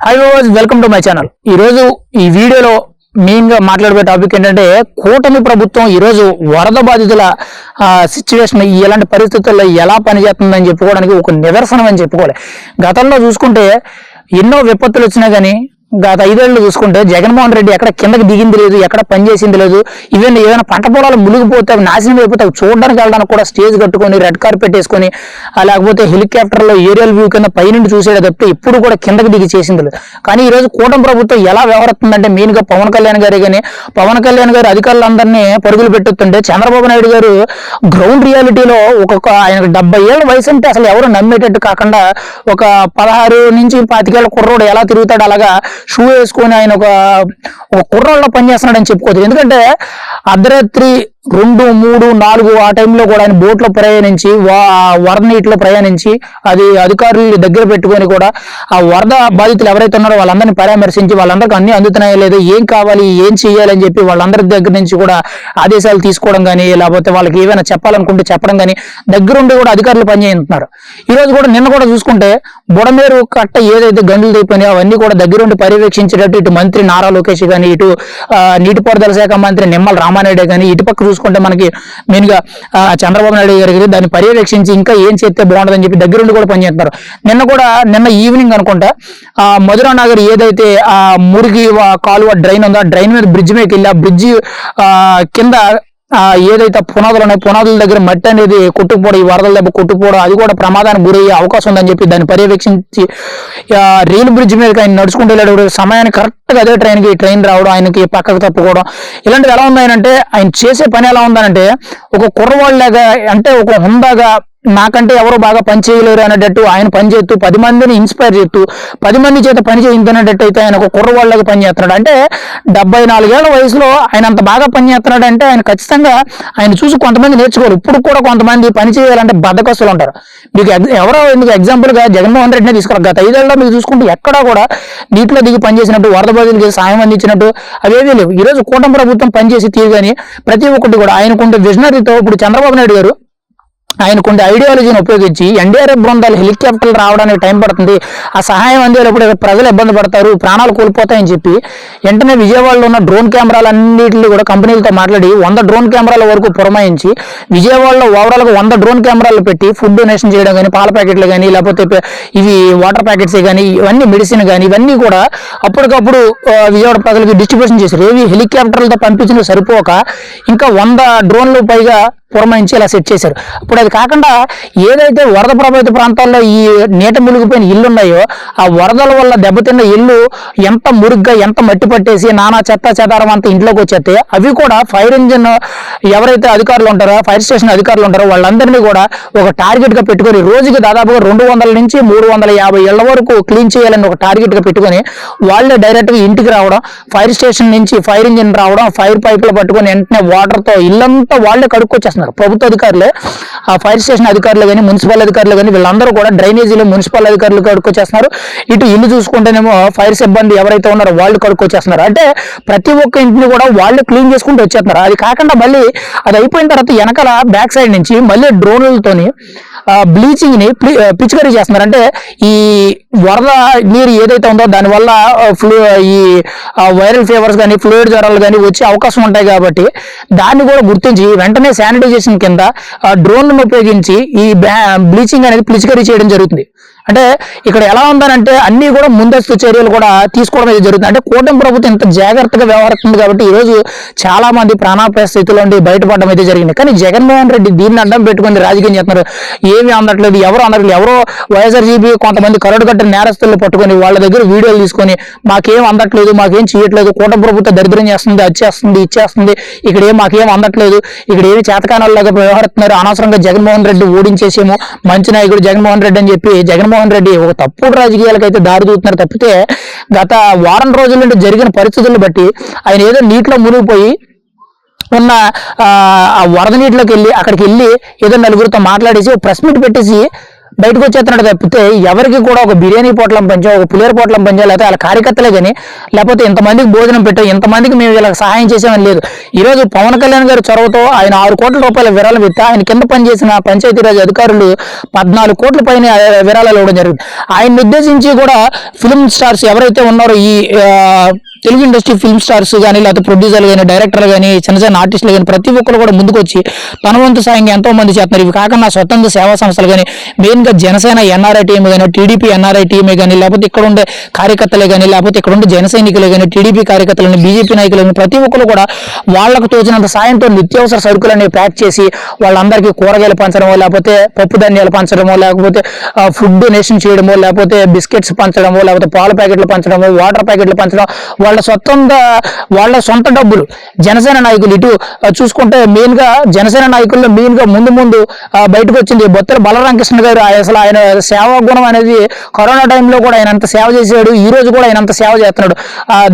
High viewers, welcome to my channel. ఈరోజు ఈ వీడియోలో మెయిన్గా మాట్లాడే టాపిక్ ఏంటంటే కూటమి ప్రభుత్వం ఈరోజు వరద బాధితుల సిచ్యువేషన్ ఇలాంటి పరిస్థితుల్లో ఎలా పనిచేస్తుందని చెప్పుకోవడానికి ఒక నిదర్శనం అని చెప్పుకోవాలి. గతంలో చూసుకుంటే ఎన్నో విపత్తులు వచ్చినా కానీ గత 5 ఏళ్ళు చూసుకుంటే జగన్మోహన్ రెడ్డి ఎక్కడ కిందకి దిగింది లేదు, ఎక్కడ పని చేసింది లేదు. ఈవెన్ ఏదైనా పంట పొలాలు మునిగిపోతే అవి నాశనం అయిపోతే అవి చూడడానికి వెళ్ళడానికి కూడా స్టేజ్ కట్టుకొని రెడ్ కార్పెట్ వేసుకొని లేకపోతే హెలికాప్టర్లో ఏరియల్ వ్యూ కింద పైనుండి చూసేది తప్పితే ఇప్పుడు కూడా కిందకి దిగి చేసింది లేదు. కానీ ఈరోజు కూటమి ప్రభుత్వం ఎలా వ్యవహరిస్తుందంటే మెయిన్గా పవన్ కళ్యాణ్ గారు అధికారులందరినీ పరుగులు పెట్టొస్తుంటే చంద్రబాబు నాయుడు గారు గ్రౌండ్ రియాలిటీలో ఆయనకు 70 ఏళ్ళ వయసు అంటే అసలు ఎవరు నమ్మేటట్టు కాకుండా ఒక 16 నుంచి 25 ఏళ్ళ కుర్రోడు ఎలా తిరుగుతాడు అలాగా షూ వేసుకొని ఆయన ఒక కుర్రోళ్ళలో పనిచేస్తున్నాడని చెప్పుకోవచ్చు. ఎందుకంటే అర్ధరాత్రి 2, 3, 4 ఆ టైంలో కూడా ఆయన బోట్లో ప్రయాణించి వరద నీటిలో ప్రయాణించి అది అధికారులు దగ్గర పెట్టుకొని కూడా ఆ వరద బాధితులు ఎవరైతే ఉన్నారో వాళ్ళందరినీ పరామర్శించి వాళ్ళందరికీ అన్ని అందుతున్నాయో లేదో, ఏం కావాలి ఏం చేయాలని చెప్పి వాళ్ళందరి దగ్గర నుంచి కూడా ఆదేశాలు తీసుకోవడం కానీ లేకపోతే వాళ్ళకి ఏమైనా చెప్పాలనుకుంటే చెప్పడం కానీ దగ్గరుండి కూడా అధికారులు పనిచేస్తున్నారు. ఈరోజు కూడా నిన్న కూడా చూసుకుంటే బుడమేరు కట్ట ఏదైతే గండులు అయిపోయినాయో అవన్నీ కూడా దగ్గరుండి పర్యవేక్షించేటట్టు ఇటు మంత్రి నారా లోకేష్ కానీ ఇటు నీటిపారుదల శాఖ మంత్రి నిమ్మల రామానాయుడు కానీ ఇటు పక్క చూసుకుంటే మనకి మెయిన్ గా చంద్రబాబు నాయుడు గారికి దాన్ని పర్యవేక్షించి ఇంకా ఏం చేస్తే బాగుంటుందని చెప్పి దగ్గరుండి కూడా పనిచేస్తున్నారు. నిన్న ఈవినింగ్ అనుకుంటా మధురా నగర్ ఏదైతే ఆ మురికి కాలువ డ్రైన్ ఉందో ఆ డ్రైన్ మీద బ్రిడ్జ్ మీదకి వెళ్ళి ఆ బ్రిడ్జ్ కింద ఏదైతే పునాదులు ఉన్నాయి పునాదుల దగ్గర మట్టి అనేది కొట్టుకుపోవడం, ఈ వరదల దెబ్బ కొట్టుకుపోవడం అది కూడా ప్రమాదానికి గురయ్యే అవకాశం ఉందని చెప్పి దాన్ని పర్యవేక్షించి రైలు బ్రిడ్జ్ మీద ఆయన నడుచుకుంటూ వెళ్ళాడు. సమయానికి కరెక్ట్గా అదే ట్రైన్ రావడం, ఆయనకి పక్కకు తప్పుకోవడం ఇలాంటివి ఎలా ఉందనంటే ఆయన చేసే పని ఎలా ఉందనంటే ఒక కుర్రవాళ్ళగా అంటే ఒక హుందాగా నాకంటే ఎవరు బాగా పని చేయలేరు అనేటట్టు ఆయన పని చేస్తూ 10 మందిని ఇన్స్పైర్ చేస్తూ 10 మంది చేత పని చేయించున్నట్టు అయితే ఆయన ఒక కుర్రవాళ్ళగా పని చేస్తున్నాడు. అంటే 74 ఏళ్ల వయసులో ఆయన అంత బాగా పని చేస్తున్నాడు అంటే ఆయన ఖచ్చితంగా ఆయన చూసి కొంతమంది నేర్చుకోరు. ఇప్పుడు కూడా కొంతమంది పని చేయాలంటే బద్దకస్తులు ఉంటారు. మీకు ఎందుకు ఎగ్జాంపుల్గా జగన్మోహన్ రెడ్డిని తీసుకోవాలి. గత 5 ఏళ్ళలో మీకు చూసుకుంటే ఎక్కడా కూడా నీటిలో దిగి పనిచేసినట్టు వరద బాధితులకి సాయం అందించినట్టు అవేవీ లేవు. ఈరోజు కూటమి ప్రభుత్వం పనిచేసి తీరుగాని ప్రతి ఒక్కటి కూడా ఆయనకుంటే విజనరీతో ఇప్పుడు చంద్రబాబు నాయుడు గారు ఆయనకుండే ఐడియాలజీని ఉపయోగించి ఎన్డీఆర్ఎఫ్ బృందాలు హెలికాప్టర్లు రావడానికి టైం పడుతుంది, ఆ సహాయం అందేటప్పుడు ప్రజలు ఇబ్బంది పడతారు, ప్రాణాలు కోల్పోతాయని చెప్పి వెంటనే విజయవాడలో ఉన్న డ్రోన్ కెమెరాలన్నింటినీ కూడా కంపెనీలతో మాట్లాడి 100 డ్రోన్ కెమెరాల వరకు పురమాయించి విజయవాడలో ఓవరాల్గా 100 డ్రోన్ కెమెరాలు పెట్టి ఫుడ్ డొనేషన్ చేయడం కానీ, పాల ప్యాకెట్లు కానీ లేకపోతే ఇవి వాటర్ ప్యాకెట్స్ కానీ ఇవన్నీ మెడిసిన్ కానీ ఇవన్నీ కూడా అప్పటికప్పుడు విజయవాడ ప్రజలకు డిస్ట్రిబ్యూషన్ చేశారు. ఏవి హెలికాప్టర్లతో పంపించిన సరిపోక ఇంకా 100 డ్రోన్లు పైగా పురమాయించి ఇలా సెట్ చేశారు. ఇప్పుడు అది కాకుండా ఏదైతే వరద ప్రభావిత ప్రాంతాల్లో ఈ నీట మునిగిపోయిన ఇల్లు ఉన్నాయో ఆ వరదల వల్ల దెబ్బతిన్న ఇల్లు ఎంత మురుగ్గా ఎంత మట్టి పట్టేసి నానా చెత్త చెదారం అంతా ఇంట్లోకి వచ్చేస్తే అవి కూడా ఫైర్ ఇంజిన్ ఎవరైతే అధికారులు ఉంటారో ఫైర్ స్టేషన్ అధికారులు ఉంటారో వాళ్ళందరినీ కూడా ఒక టార్గెట్ గా పెట్టుకొని రోజుకి దాదాపుగా 200 నుంచి 350 ఇళ్ల వరకు క్లీన్ చేయాలని ఒక టార్గెట్ గా పెట్టుకొని వాళ్ళే డైరెక్ట్ గా ఇంటికి రావడం, ఫైర్ స్టేషన్ నుంచి ఫైర్ ఇంజిన్ రావడం, ఫైర్ పైపులు పట్టుకొని వెంటనే వాటర్ తో ఇల్లంతా వాళ్ళే కడుక్కొచ్చేస్తున్నారు. ప్రభుత్వ అధికారులే ఆ ఫైర్ స్టేషన్ అధికారులు కానీ మున్సిపల్ అధికారులు కానీ వీళ్ళందరూ కూడా డ్రైనేజీలో మున్సిపల్ అధికారులు కడుక్కొచ్చేస్తున్నారు. ఇటు ఇల్లు చూసుకుంటేనేమో ఫైర్ సిబ్బంది ఎవరైతే ఉన్నారో వాళ్ళు కడుక్కొచ్చేస్తున్నారు. అంటే ప్రతి ఒక్క ఇంటిని కూడా వాళ్ళు క్లీన్ చేసుకుంటూ వచ్చేస్తున్నారు. అది కాకుండా మళ్ళీ అది అయిపోయిన తర్వాత వెనకాల బ్యాక్ సైడ్ నుంచి మళ్ళీ డ్రోన్లతోని బ్లీచింగ్ ని పిచికారీ చేస్తున్నారు. అంటే ఈ వరద నీరు ఏదైతే ఉందో దానివల్ల ఈ వైరల్ ఫీవర్స్ కానీ ఫ్లూయిడ్ జ్వరాలు కానీ వచ్చే అవకాశం ఉంటాయి కాబట్టి దాన్ని కూడా గుర్తించి వెంటనే శానిటైజేషన్ కింద డ్రోన్లను ఉపయోగించి ఈ బ్లీచింగ్ అనేది పిచికారీ చేయడం జరుగుతుంది. అంటే ఇక్కడ ఎలా ఉందనంటే అన్ని కూడా ముందస్తు చర్యలు కూడా తీసుకోవడం అయితే జరుగుతుంది. అంటే కూటమి ప్రభుత్వం ఇంత జాగ్రత్తగా వ్యవహరిస్తుంది కాబట్టి ఈరోజు చాలా మంది ప్రాణాపాయ స్థితిలో ఉండి బయటపడడం అయితే జరిగింది. కానీ జగన్మోహన్ రెడ్డి దీన్ని అడ్డం పెట్టుకుని రాజకీయం చేస్తున్నారు. ఏమీ అందట్లేదు, ఎవరు అందట్లేదు. ఎవరో వైఎస్ఆర్సీపీ కొంతమంది కరడు కట్టిన నేరస్తులు పట్టుకొని వాళ్ళ దగ్గర వీడియోలు తీసుకొని మాకేం అందట్లేదు, మాకేం చేయట్లేదు, కూటమి ప్రభుత్వం దరిద్రం చేస్తుంది, అది ఇచ్చేస్తుంది, ఇక్కడ మాకేం అందట్లేదు, ఇక్కడ ఏమి చేతకానాల్లాగా వ్యవహరిస్తున్నారు, అనవసరంగా జగన్మోహన్ రెడ్డి ఓడించేసేమో మంచి నాయకుడు జగన్మోహన్ రెడ్డి అని చెప్పి జగన్మోహన్ రెడ్డి ఒక తప్పుడు రాజకీయాలకు అయితే దారి చూస్తున్నారు. తప్పితే గత వారం రోజుల నుండి జరిగిన పరిస్థితులను బట్టి ఆయన ఏదో నీటిలో మునిగిపోయి ఉన్న వరద నీటిలోకి వెళ్ళి అక్కడికి వెళ్ళి ఏదో నలుగురితో మాట్లాడేసి ప్రెస్ మీట్ పెట్టేసి బయటకు వచ్చేస్తున్నాడు తప్పితే ఎవరికి కూడా ఒక బిర్యానీ పొట్లం పంచో, ఒక పులిహోర పొట్లం పంచో, లేకపోతే వాళ్ళ కార్యకర్తలే కానీ లేకపోతే ఇంతమందికి భోజనం పెట్టో, ఇంతమందికి మేము వీళ్ళకి సహాయం చేసామని లేదు. ఈ రోజు పవన్ కళ్యాణ్ గారి చొరవతో ఆయన 6 కోట్ల రూపాయల విరాళం ఇస్తే ఆయన కింద పనిచేసిన పంచాయతీరాజ్ అధికారులు 14 కోట్ల పైన విరాళాలు ఇవ్వడం జరిగింది. ఆయన్ని ఉద్దేశించి కూడా ఫిల్మ్ స్టార్స్ ఎవరైతే ఉన్నారో, ఈ తెలుగు ఇండస్ట్రీ ఫిల్మ్ స్టార్స్ కానీ, లేకపోతే ప్రొడ్యూసర్లు కానీ, డైరెక్టర్లు కానీ, చిన్న చిన్న ఆర్టిస్టులు కానీ ప్రతి ఒక్కరు కూడా ముందుకు వచ్చి తన వంతు సాయంగా ఎంతో మంది చేస్తున్నారు. ఇవి కాకుండా స్వతంత్ర సేవా సంస్థలు కానీ, మెయిన్గా జనసేన ఎన్ఆర్ఐ టీమ్ కానీ, టీడీపీ ఎన్ఆర్ఐ టీమే కానీ, లేకపోతే ఇక్కడ ఉండే కార్యకర్తలే కానీ, లేకపోతే ఇక్కడ ఉండే జన సైనికులే కానీ, టీడీపీ కార్యకర్తలని, బీజేపీ నాయకులు కానీ ప్రతి ఒక్కరు కూడా వాళ్ళకు తోచినంత సాయంతో నిత్యావసర సరుకులని ప్యాక్ చేసి వాళ్ళందరికీ కూరగాయలు పంచడమో, లేకపోతే పప్పు ధాన్యాలు పంచడమో, లేకపోతే ఫుడ్ డొనేషన్ చేయడమో, లేకపోతే బిస్కెట్స్ పంచడమో, లేకపోతే పాల ప్యాకెట్లు పంచడమో, వాటర్ ప్యాకెట్లు పంచడం, వాళ్ళ సొంత డబ్బులు. జనసేన నాయకులు ఇటు చూసుకుంటే మెయిన్ గా జనసేన నాయకుల్లో మెయిన్ గా ముందు బయటకు వచ్చింది బొత్తల బలరామకృష్ణ గారు. అసలు ఆయన సేవా గుణం అనేది కరోనా టైంలో కూడా ఆయన అంత సేవ చేశాడు. ఈ రోజు కూడా ఆయన అంత సేవ చేస్తున్నాడు.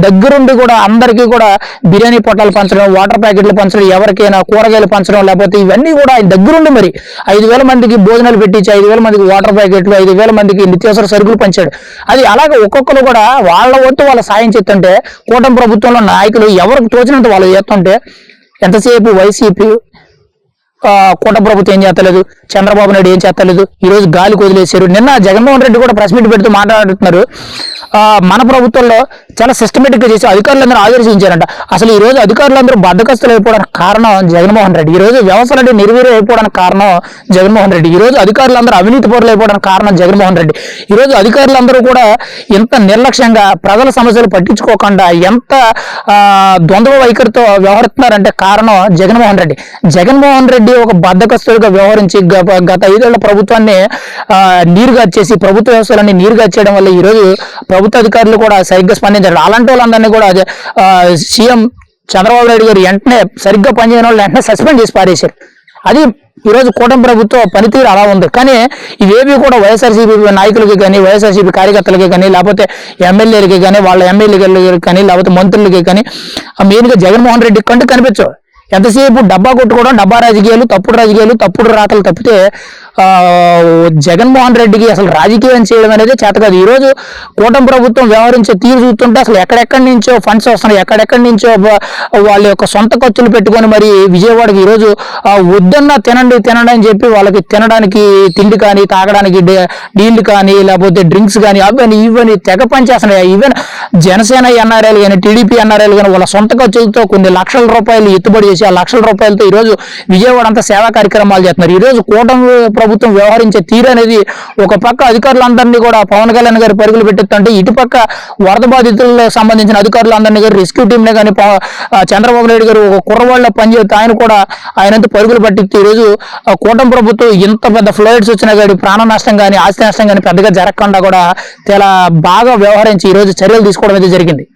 దగ్గరుండి కూడా అందరికీ కూడా బిర్యానీ పొట్టాలు పంచడం, వాటర్ ప్యాకెట్లు పంచడం, ఎవరికైనా కూరగాయలు పంచడం, లేకపోతే ఇవన్నీ కూడా ఆయన దగ్గరుండి మరి 5,000 మందికి భోజనాలు పెట్టించి 5,000 మందికి వాటర్ ప్యాకెట్లు, 5,000 మందికి నిత్యావసర సరుకులు పంచాడు. అది అలాగే ఒక్కొక్కరు కూడా వాళ్ళ వంతు వాళ్ళ సాయం చేస్తుంటే కూటమి ప్రభుత్వంలో నాయకులు ఎవరికి తోచినంత వాళ్ళు చేస్తుంటే ఎంతసేపు వైసీపీ కూటమి ప్రభుత్వం ఏం చేస్తలేదు, చంద్రబాబు నాయుడు ఏం చేస్తలేదు, ఈ రోజు గాలికి వదిలేశారు. నిన్న జగన్మోహన్ రెడ్డి కూడా ప్రెస్ మీట్ పెడుతూ మాట్లాడుతున్నారు. మన ప్రభుత్వంలో చాలా సిస్టమేటిక్ గా చేసి అధికారులందరూ ఆదేశించారంట. అసలు ఈ రోజు అధికారులందరూ బద్దకస్తులు అయిపోవడానికి కారణం జగన్మోహన్ రెడ్డి. ఈ రోజు వ్యవస్థలన్నీ నిర్వీర్యం అయిపోవడానికి కారణం జగన్మోహన్ రెడ్డి. ఈ రోజు అధికారులందరూ అవినీతి పరులు అయిపోవడానికి కారణం జగన్మోహన్ రెడ్డి. ఈ రోజు అధికారులందరూ కూడా ఎంత నిర్లక్ష్యంగా ప్రజల సమస్యలు పట్టించుకోకుండా ఎంత ద్వంద్వ వైఖరితో వ్యవహరిస్తున్నారంటే కారణం జగన్మోహన్ రెడ్డి. జగన్మోహన్ రెడ్డి ఒక బద్దకస్తుడిగా వ్యవహరించి గత 5 ఏళ్ల ప్రభుత్వాన్ని నీరుగార్చేసి ప్రభుత్వ వ్యవస్థలన్నీ నీరుగార్చేయడం వల్ల ఈ రోజు ప్రభుత్వ అధికారులు కూడా సరిగ్గా స్పందించారు. అలాంటి వాళ్ళందరినీ కూడా సీఎం చంద్రబాబు నాయుడు గారు వెంటనే సరిగ్గా పనిచేయని వాళ్ళు వెంటనే సస్పెండ్ చేసి పారేశారు. అది ఈరోజు కూటమి ప్రభుత్వ పనితీరు అలా ఉంది. కానీ ఇవేవి కూడా వైఎస్ఆర్సీపీ నాయకులకి కానీ, వైఎస్ఆర్సీపీ కార్యకర్తలకి కానీ, లేకపోతే ఎమ్మెల్యేలకి కానీ, వాళ్ళ ఎమ్మెల్యేలకి కానీ, లేకపోతే మంత్రులకి కానీ మెయిన్గా జగన్మోహన్ రెడ్డి కంటే కనిపించవు. ఎంతసేపు డబ్బా కొట్టుకోవడం, డబ్బా రాజకీయాలు, తప్పుడు రాతలు తప్పితే జగన్మోహన్ రెడ్డికి అసలు రాజకీయం చేయడం అనేది చేత కాదు. ఈరోజు కూటమి ప్రభుత్వం వ్యవహరించే తీరు చూస్తుంటే అసలు ఎక్కడెక్కడి నుంచో ఫండ్స్ వస్తున్నాయి, ఎక్కడెక్కడి నుంచో వాళ్ళ యొక్క సొంత ఖర్చులు పెట్టుకొని మరి విజయవాడకి ఈరోజు వద్దన్నా తినండి అని చెప్పి వాళ్ళకి తినడానికి తిండి కానీ, తాగడానికి నీళ్లు కానీ, లేకపోతే డ్రింక్స్ కానీ అవన్నీ ఇవన్నీ తెగ పనిచేస్తున్నాయి. ఈవెన్ జనసేన ఎన్ఆర్ఐలు కానీ, టీడీపీ ఎన్ఆర్ఐలు కానీ వాళ్ళ సొంత ఖర్చులతో కొన్ని లక్షల రూపాయలు ఎత్తుబడి చేసి ఆ లక్షల రూపాయలతో ఈరోజు విజయవాడ అంతా సేవా కార్యక్రమాలు చేస్తున్నారు. ఈరోజు కూటమి ప్రభుత్వం వ్యవహరించే తీరు అనేది ఒక పక్క అధికారులందరినీ కూడా పవన్ కళ్యాణ్ గారు పరుగులు పెట్టిస్తుంటే, ఇటుపక్క వరద బాధితులకు సంబంధించిన అధికారులందరినీ గారు రెస్క్యూ టీంనే కానీ చంద్రబాబు నాయుడు గారు ఒక కుర్రవాళ్ళ పనిచేస్తే ఆయనంతా పరుగులు పట్టిస్తే ఈరోజు కూటమి ప్రభుత్వం ఇంత పెద్ద ఫ్లైట్స్ వచ్చినా కానీ ప్రాణ నష్టం కానీ, ఆస్తి నష్టం కానీ పెద్దగా జరగకుండా కూడా చాలా బాగా వ్యవహరించి ఈరోజు చర్యలు తీసుకోవడం అయితే జరిగింది.